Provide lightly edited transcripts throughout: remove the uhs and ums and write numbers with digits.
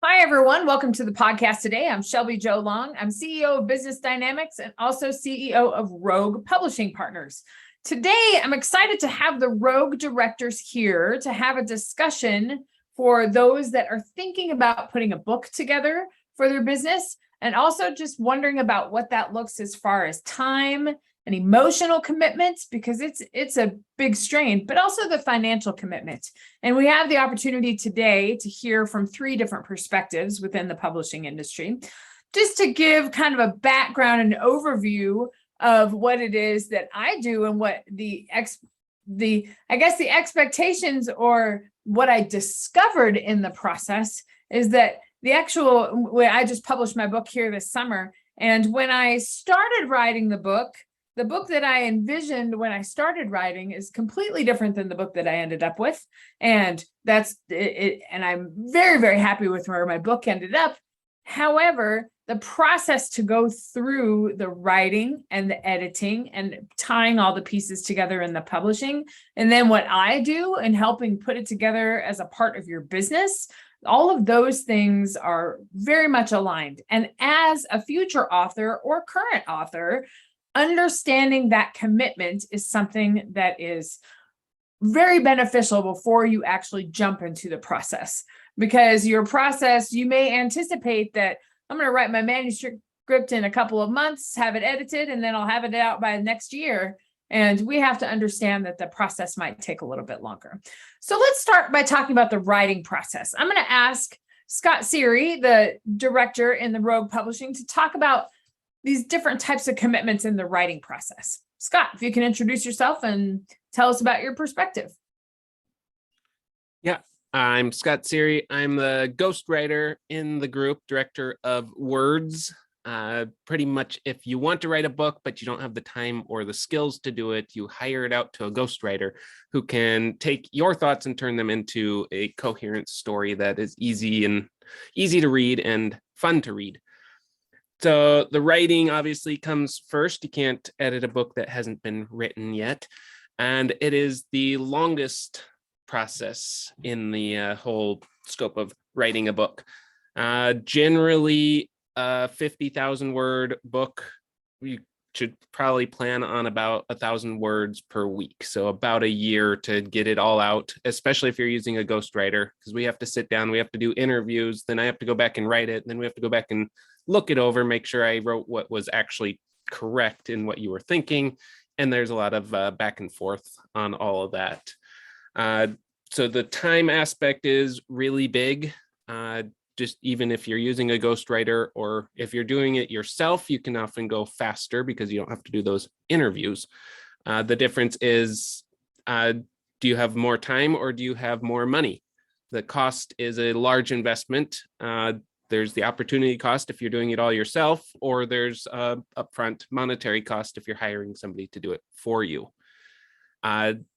Hi, everyone. Welcome to the podcast today. I'm Shelby Jo Long. I'm CEO of Business Dynamics and also CEO of Rogue Publishing Partners. Today, I'm excited to have the Rogue directors here to have a discussion for those that are thinking about putting a book together for their business and also just wondering about what that looks as far as time and emotional commitments, because it's a big strain, but also the financial commitment. And we have the opportunity today to hear from three different perspectives within the publishing industry, just to give kind of a background and overview of what it is that I do and what the expectations or what I discovered in the process is that I just published my book here this summer. And when I started writing the book that I envisioned when I started writing is completely different than the book that I ended up with. And that's it. And I'm very, very happy with where my book ended up. However, the process to go through the writing and the editing and tying all the pieces together in the publishing, and then what I do in helping put it together as a part of your business, all of those things are very much aligned. And as a future author or current author, understanding that commitment is something that is very beneficial before you actually jump into the process. Because your process, you may anticipate that I'm going to write my manuscript in a couple of months, have it edited, and then I'll have it out by next year. And we have to understand that the process might take a little bit longer. So let's start by talking about the writing process. I'm going to ask Scott Sery, the director in the Rogue Publishing, to talk about these different types of commitments in the writing process. Scott, if you can introduce yourself and tell us about your perspective. Yeah, I'm Scott Sery. I'm the ghostwriter in the group, director of Words. Pretty much if you want to write a book, but you don't have the time or the skills to do it, you hire it out to a ghostwriter who can take your thoughts and turn them into a coherent story that is easy to read and fun to read. So the writing obviously comes first. You can't edit a book that hasn't been written yet. And it is the longest process in the whole scope of writing a book. Generally, a 50,000 word book, you should probably plan on about 1,000 words per week. So about a year to get it all out, especially if you're using a ghostwriter, because we have to sit down, we have to do interviews, then I have to go back and write it, then we have to go back and look it over, make sure I wrote what was actually correct in what you were thinking. And there's a lot of back and forth on all of that. So the time aspect is really big. Just even if you're using a ghostwriter or if you're doing it yourself, you can often go faster because you don't have to do those interviews. The difference is, do you have more time or do you have more money? The cost is a large investment. There's the opportunity cost if you're doing it all yourself, or there's upfront monetary cost if you're hiring somebody to do it for you.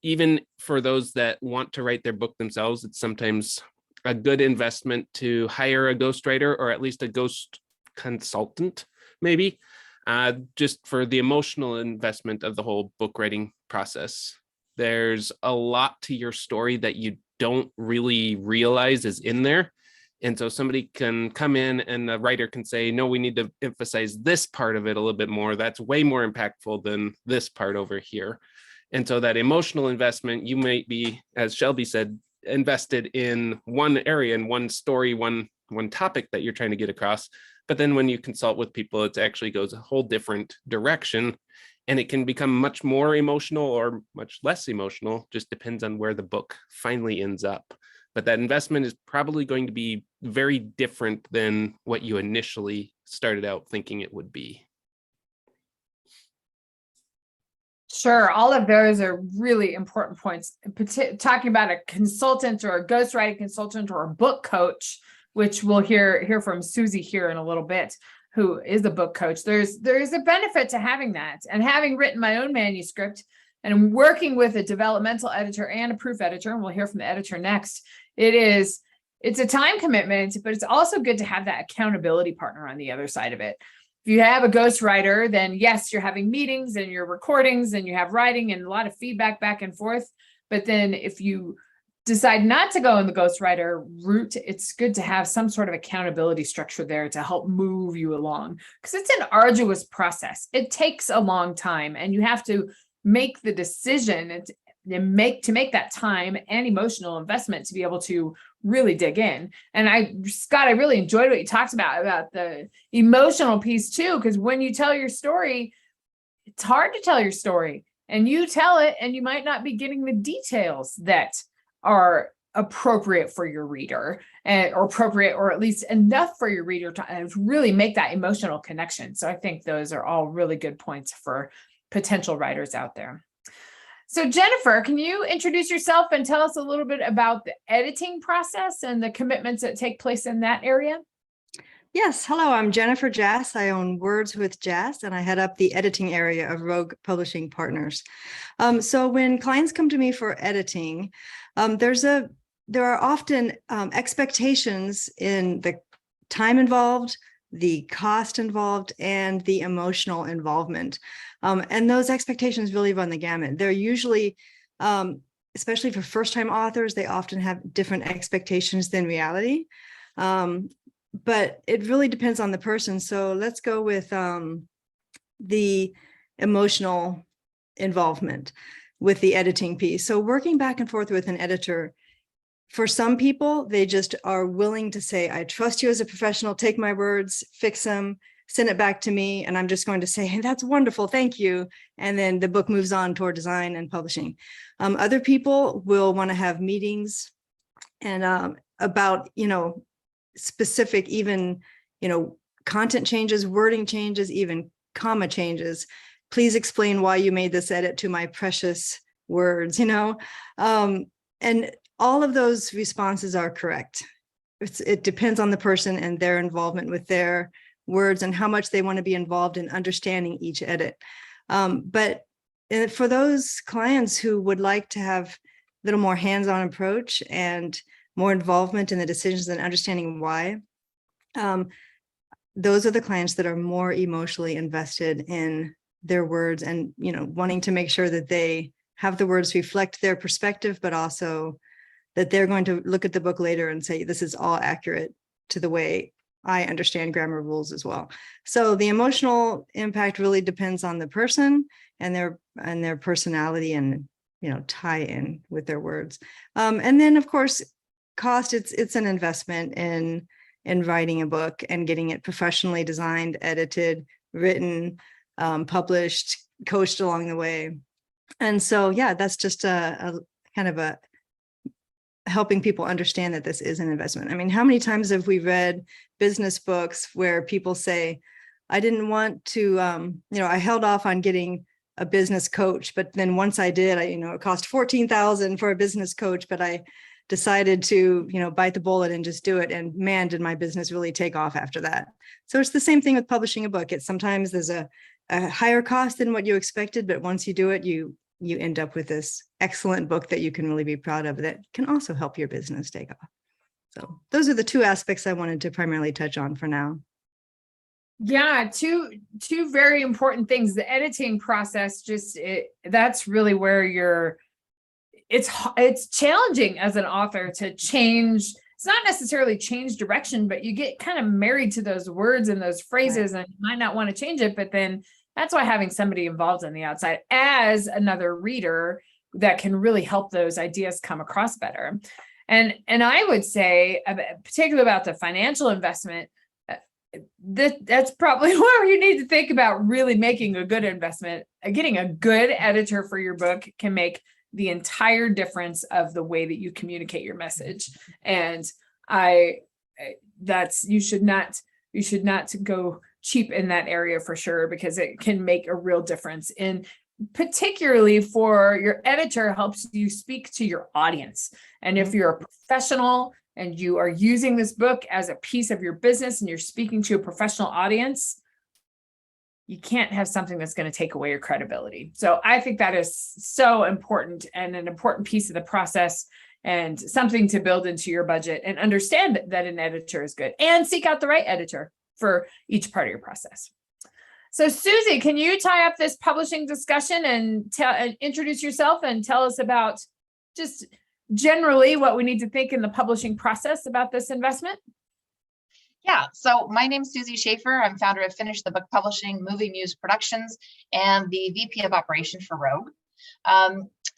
Even for those that want to write their book themselves, it's sometimes a good investment to hire a ghostwriter or at least a ghost consultant, maybe, just for the emotional investment of the whole book writing process. There's a lot to your story that you don't really realize is in there. And so somebody can come in and the writer can say, no, we need to emphasize this part of it a little bit more. That's way more impactful than this part over here. And so that emotional investment, you might be, as Shelby said, invested in one area and one story, one topic that you're trying to get across. But then when you consult with people, it actually goes a whole different direction. And it can become much more emotional or much less emotional, just depends on where the book finally ends up. But that investment is probably going to be very different than what you initially started out thinking it would be. Sure. All of those are really important points. Talking about a consultant or a ghostwriting consultant or a book coach, which we'll hear from Susie here in a little bit, who is a book coach. There's a benefit to having that. And having written my own manuscript and working with a developmental editor and a proof editor, and we'll hear from the editor next, it's a time commitment, but it's also good to have that accountability partner on the other side of it. If you have a ghostwriter, then yes, you're having meetings and your recordings and you have writing and a lot of feedback back and forth. But then if you decide not to go in the ghostwriter route, it's good to have some sort of accountability structure there to help move you along, because it's an arduous process. It takes a long time, and you have to make the decision and make that time and emotional investment to be able to really dig in. And Scott, I really enjoyed what you talked about the emotional piece too, because when you tell your story, it's hard to tell your story, and you tell it and you might not be getting the details that are appropriate for your reader, or appropriate, or at least enough for your reader to really make that emotional connection. So I think those are all really good points for potential writers out there. So Jenifer, can you introduce yourself and tell us a little bit about the editing process and the commitments that take place in that area? Yes, hello, I'm Jenifer Jas. I own Words with Jas, and I head up the editing area of Rogue Publishing Partners. So when clients come to me for editing, there are often expectations in the time involved, the cost involved, and the emotional involvement. And those expectations really run the gamut. They're usually, especially for first-time authors, they often have different expectations than reality. But it really depends on the person. So let's go with the emotional involvement with the editing piece. So working back and forth with an editor, for some people, they just are willing to say, I trust you as a professional, take my words, fix them, send it back to me. And I'm just going to say, hey, that's wonderful, thank you. And then the book moves on toward design and publishing. Other people will want to have meetings and about, specific, even, content changes, wording changes, even comma changes. Please explain why you made this edit to my precious words, and all of those responses are correct. It depends on the person and their involvement with their words and how much they want to be involved in understanding each edit. But for those clients who would like to have a little more hands-on approach and more involvement in the decisions and understanding why, those are the clients that are more emotionally invested in their words and, wanting to make sure that they have the words reflect their perspective, but also that they're going to look at the book later and say, this is all accurate to the way I understand grammar rules as well. So the emotional impact really depends on the person and their personality and, tie in with their words. And then of course, cost, it's an investment in writing a book and getting it professionally designed, edited, written, published, coached along the way. And so, yeah, that's just a kind of a helping people understand that this is an investment. I mean, how many times have we read business books where people say, I didn't want to, I held off on getting a business coach, but then once I did, it cost $14,000 for a business coach, but I decided to, bite the bullet and just do it. And man, did my business really take off after that. So it's the same thing with publishing a book. It's sometimes there's a higher cost than what you expected, but once you do it, you end up with this excellent book that you can really be proud of that can also help your business take off. So those are the two aspects I wanted to primarily touch on for now. Yeah, two very important things. The editing process, that's really where it's challenging as an author to change. It's not necessarily change direction, but you get kind of married to those words and those phrases, right, and you might not want to change it, but then that's why having somebody involved on the outside as another reader that can really help those ideas come across better. And I would say, particularly about the financial investment, that's probably where you need to think about really making a good investment. Getting a good editor for your book can make the entire difference of the way that you communicate your message. And you should not go cheap in that area for sure, because it can make a real difference. And particularly for your editor, helps you speak to your audience. And if you're a professional and you are using this book as a piece of your business and you're speaking to a professional audience, you can't have something that's going to take away your credibility. So I think that is so important and an important piece of the process, and something to build into your budget and understand that an editor is good, and seek out the right editor for each part of your process. So Susie, can you tie up this publishing discussion and introduce yourself and tell us about just generally what we need to think in the publishing process about this investment? Yeah, so my name's Susie Schaeffer. I'm founder of Finish the Book Publishing, Movie Muse Productions, and the VP of Operations for Rogue.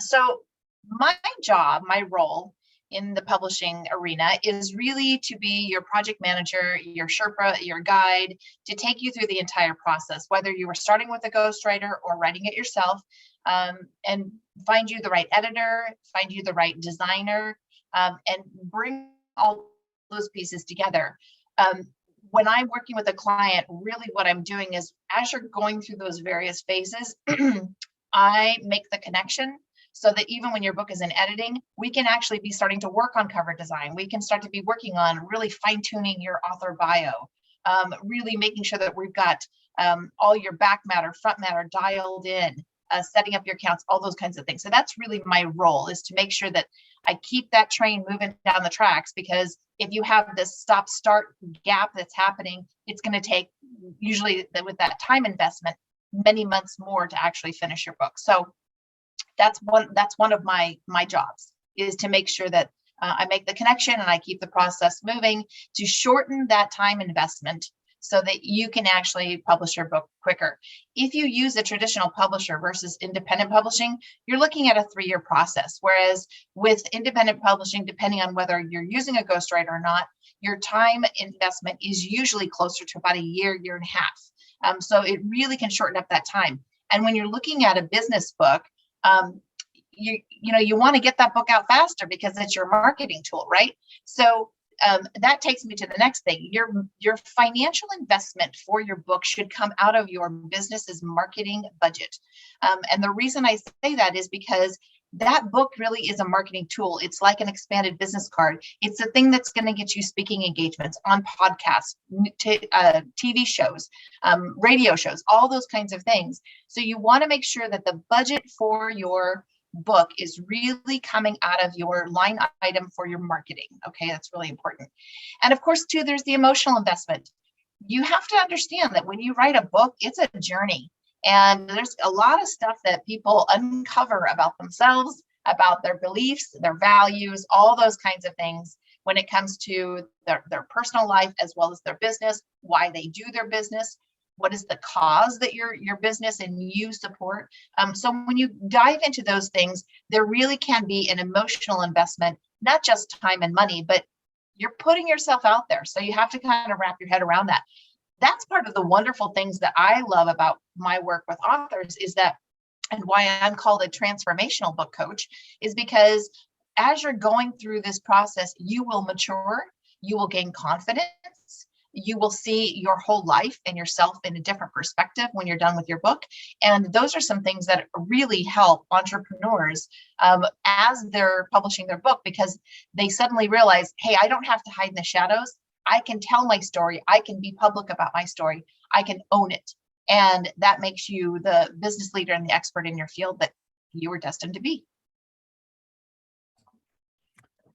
So my job, my role in the publishing arena is really to be your project manager, your Sherpa, your guide, to take you through the entire process, whether you were starting with a ghostwriter or writing it yourself, and find you the right editor, find you the right designer, and bring all those pieces together. When I'm working with a client, really what I'm doing is, as you're going through those various phases, I make the connection so that even when your book is in editing, we can actually be starting to work on cover design. We can start to be working on really fine tuning your author bio, really making sure that we've got all your back matter, front matter dialed in, setting up your counts, all those kinds of things. So that's really my role, is to make sure that I keep that train moving down the tracks, because if you have this stop-start gap that's happening, it's going to take, usually with that time investment, many months more to actually finish your book. So that's one of my jobs, is to make sure that I make the connection and I keep the process moving to shorten that time investment so that you can actually publish your book quicker. If you use a traditional publisher versus independent publishing, you're looking at a 3-year process. Whereas with independent publishing, depending on whether you're using a ghostwriter or not, your time investment is usually closer to about a year and a half. So it really can shorten up that time. And when you're looking at a business book, you want to get that book out faster because it's your marketing tool, right? So that takes me to the next thing. Your financial investment for your book should come out of your business's marketing budget. And the reason I say that is because that book really is a marketing tool. It's like an expanded business card. It's the thing that's going to get you speaking engagements on podcasts, TV shows, radio shows, all those kinds of things. So you want to make sure that the budget for your book is really coming out of your line item for your marketing. Okay, that's really important. And of course, too, there's the emotional investment. You have to understand that when you write a book, it's a journey. And there's a lot of stuff that people uncover about themselves, about their beliefs, their values, all those kinds of things when it comes to their personal life as well as their business, why they do their business, what is the cause that your business and you support. So when you dive into those things, there really can be an emotional investment, not just time and money, but you're putting yourself out there. So you have to kind of wrap your head around that. That's part of the wonderful things that I love about my work with authors, is that, and why I'm called a transformational book coach, is because as you're going through this process, you will mature, you will gain confidence, you will see your whole life and yourself in a different perspective when you're done with your book. And those are some things that really help entrepreneurs as they're publishing their book, because they suddenly realize, hey, I don't have to hide in the shadows. I can tell my story. I can be public about my story. I can own it. And that makes you the business leader and the expert in your field that you were destined to be.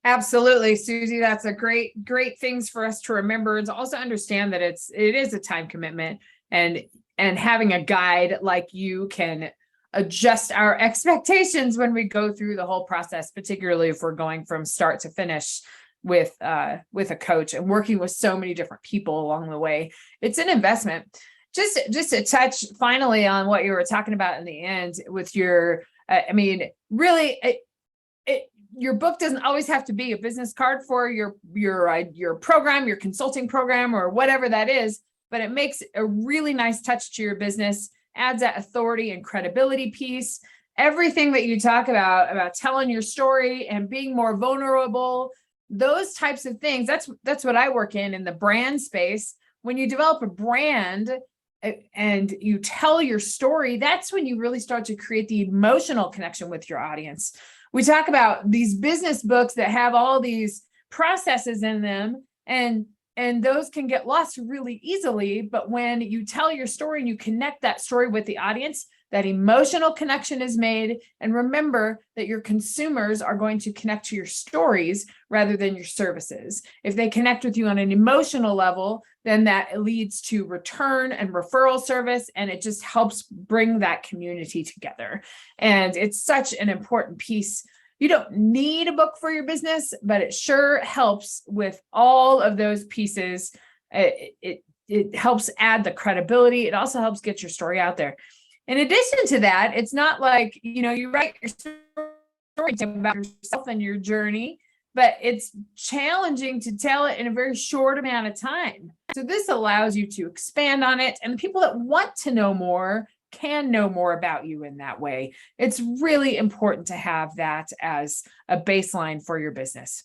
Absolutely, Susie. That's a great things for us to remember. And to also understand that it is a time commitment, and having a guide like you can adjust our expectations when we go through the whole process, particularly if we're going from start to finish with a coach and working with so many different people along the way. It's an investment. Just to touch finally on what you were talking about in the end with your, really, your book doesn't always have to be a business card for your program, your consulting program, or whatever that is, but it makes a really nice touch to your business, adds that authority and credibility piece. Everything that you talk about telling your story and being more vulnerable, those types of things, that's what I work in the brand space. When you develop a brand and you tell your story, that's when you really start to create the emotional connection with your audience. We talk about these business books that have all these processes in them, and those can get lost really easily. But when you tell your story and you connect that story with the audience, that emotional connection is made. And remember that your consumers are going to connect to your stories rather than your services. If they connect with you on an emotional level, then that leads to return and referral service, and it just helps bring that community together. And it's such an important piece. You don't need a book for your business, but it sure helps with all of those pieces. It helps add the credibility. It also helps get your story out there. In addition to that, it's not like, you write your story about yourself and your journey, but it's challenging to tell it in a very short amount of time. So this allows you to expand on it, and the people that want to know more can know more about you in that way. It's really important to have that as a baseline for your business.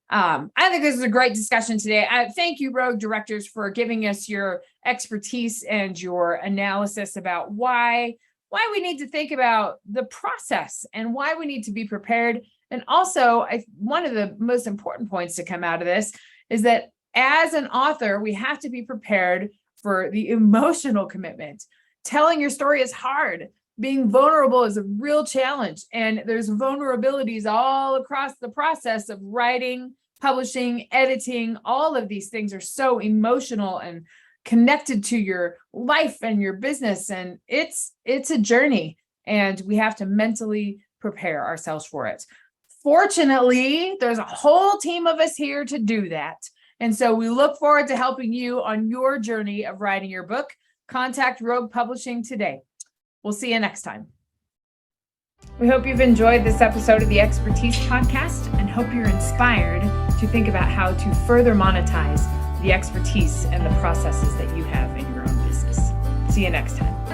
I think this is a great discussion today. Thank you, Rogue Directors, for giving us your expertise and your analysis about why we need to think about the process and why we need to be prepared. And also, one of the most important points to come out of this is that as an author, we have to be prepared for the emotional commitment. Telling your story is hard. Being vulnerable is a real challenge. And there's vulnerabilities all across the process of writing, publishing, editing. All of these things are so emotional and connected to your life and your business. And it's a journey, and we have to mentally prepare ourselves for it. Fortunately, there's a whole team of us here to do that. And so we look forward to helping you on your journey of writing your book. Contact Rogue Publishing today. We'll see you next time. We hope you've enjoyed this episode of the Expertise Podcast and hope you're inspired to think about how to further monetize the expertise and the processes that you have in your own business. See you next time.